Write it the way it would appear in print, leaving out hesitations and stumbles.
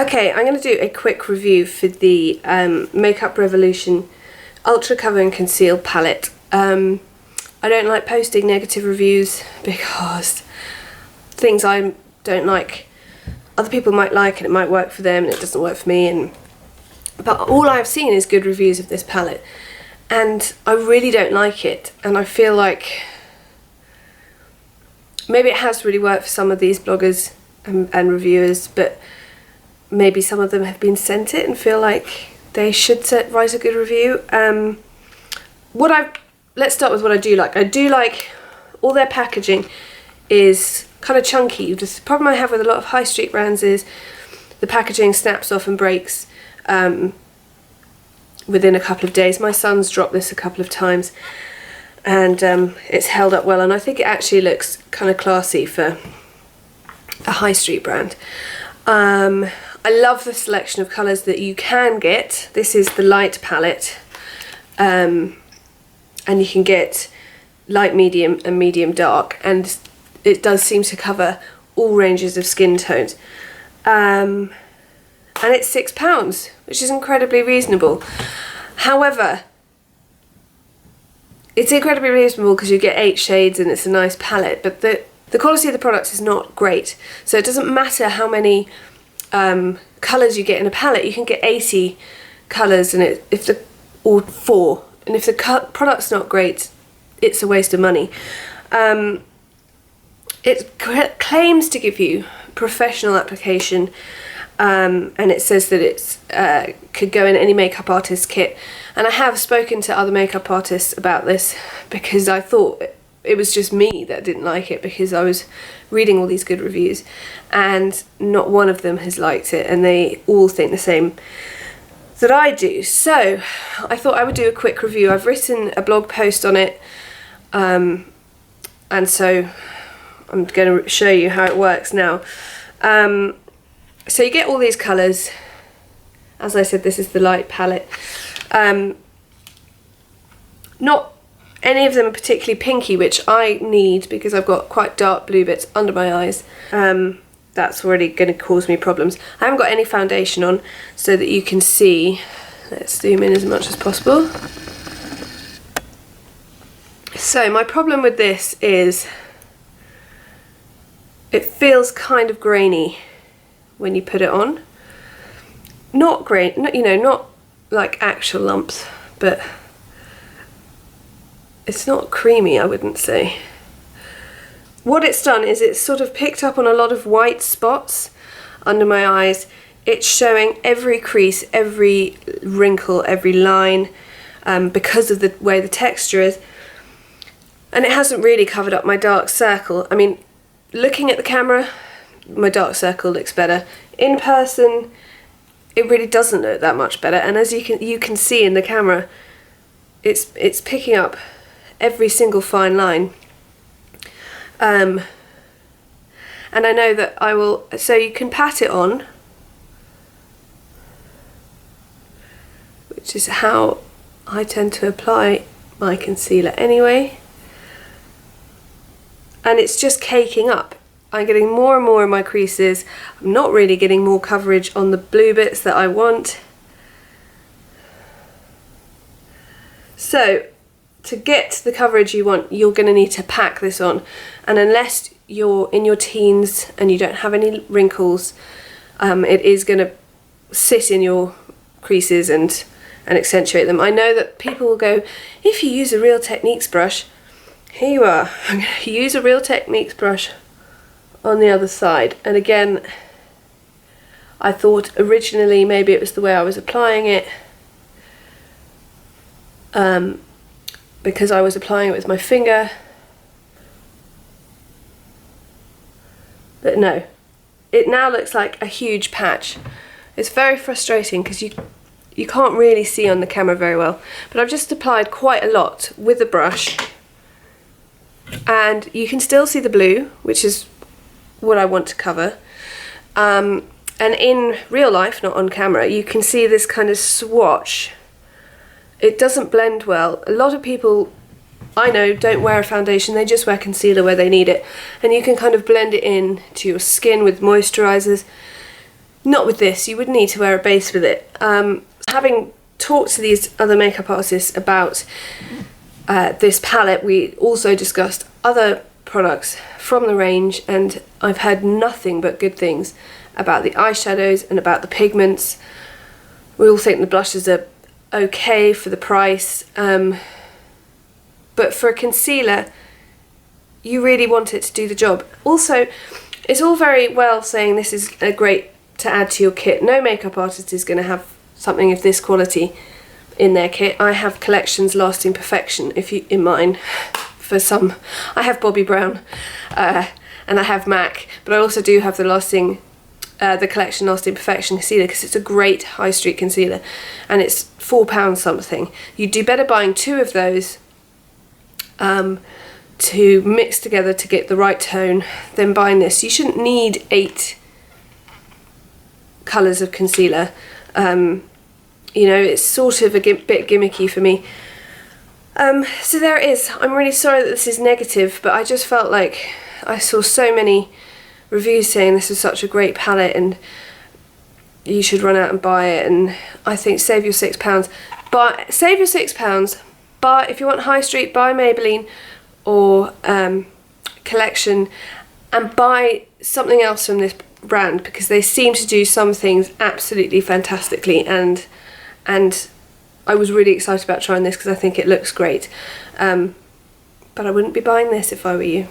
Okay, I'm going to do a quick review for the Makeup Revolution Ultra Cover and Conceal palette. I don't like posting negative reviews because things I don't like, other people might like and it might work for them and it doesn't work for me. But all I've seen is good reviews of this palette and I really don't like it, and I feel like maybe it has really worked for some of these bloggers and reviewers, but maybe some of them have been sent it and feel like they should write a good review. Let's start with what I do like. I do like all their packaging is kind of chunky. The problem I have with a lot of high street brands is the packaging snaps off and breaks within a couple of days. My son's dropped this a couple of times and it's held up well, and I think it actually looks kind of classy for a high street brand. I love the selection of colours that you can get. This is the light palette, and you can get light, medium and medium dark, and it does seem to cover all ranges of skin tones. And it's £6, which is incredibly reasonable. However, it's incredibly reasonable because you get 8 shades and it's a nice palette, but the quality of the products is not great. So it doesn't matter how many colours you get in a palette. You can get 80 colours and or 4, and if the product's not great, it's a waste of money. It claims to give you professional application, and it says that it's could go in any makeup artist kit, and I have spoken to other makeup artists about this because I thought it was just me that didn't like it, because I was reading all these good reviews and not one of them has liked it, and they all think the same that I do. So I thought I would do a quick review. I've written a blog post on it, and so I'm going to show you how it works now. So you get all these colours. As I said, this is the light palette. Not any of them are particularly pinky, which I need because I've got quite dark blue bits under my eyes. That's already going to cause me problems. I haven't got any foundation on so that you can see. Let's zoom in as much as possible. So my problem with this is it feels kind of grainy when you put it on. Not grain, not like actual lumps, but it's not creamy, I wouldn't say. What it's done is it's sort of picked up on a lot of white spots under my eyes. It's showing every crease, every wrinkle, every line, because of the way the texture is. And it hasn't really covered up my dark circle. I mean, looking at the camera, my dark circle looks better. In person, it really doesn't look that much better. And as you can see in the camera, it's picking up every single fine line. And I know that I will, so you can pat it on, which is how I tend to apply my concealer anyway. And it's just caking up. I'm getting more and more in my creases. I'm not really getting more coverage on the blue bits that I want. So to get the coverage you want, you're going to need to pack this on. And unless you're in your teens and you don't have any wrinkles, it is going to sit in your creases and accentuate them. I know that people will go, if you use a Real Techniques brush, here you are, I'm going to use a Real Techniques brush on the other side. And again, I thought originally maybe it was the way I was applying it, because I was applying it with my finger. But no, it now looks like a huge patch. It's very frustrating because you can't really see on the camera very well. But I've just applied quite a lot with the brush, and you can still see the blue, which is what I want to cover. And in real life, not on camera, you can see this kind of swatch. It doesn't blend well. A lot of people I know don't wear a foundation, they just wear concealer where they need it, and you can kind of blend it in to your skin with moisturizers. not with this, you would need to wear a base with it. Having talked to these other makeup artists about this palette, we also discussed other products from the range, and I've heard nothing but good things about the eyeshadows and about the pigments. We all think the blushes are okay for the price, but for a concealer you really want it to do the job. Also, it's all very well saying this is a great to add to your kit. No makeup artist is going to have something of this quality in their kit. I have Collections Lasting Perfection in mine. For some, I have Bobbi Brown and I have MAC, but I also do have the Collection Lasting Perfection concealer, because it's a great high street concealer and it's £4 something. You'd do better buying 2 of those to mix together to get the right tone than buying this. You shouldn't need 8 colours of concealer. You know, it's sort of a bit gimmicky for me. So there it is. I'm really sorry that this is negative, but I just felt like I saw so many reviews saying this is such a great palette and you should run out and buy it, and I think save your £6. But save your £6, but if you want high street, buy Maybelline or Collection, and buy something else from this brand, because they seem to do some things absolutely fantastically, and I was really excited about trying this because I think it looks great, but I wouldn't be buying this if I were you.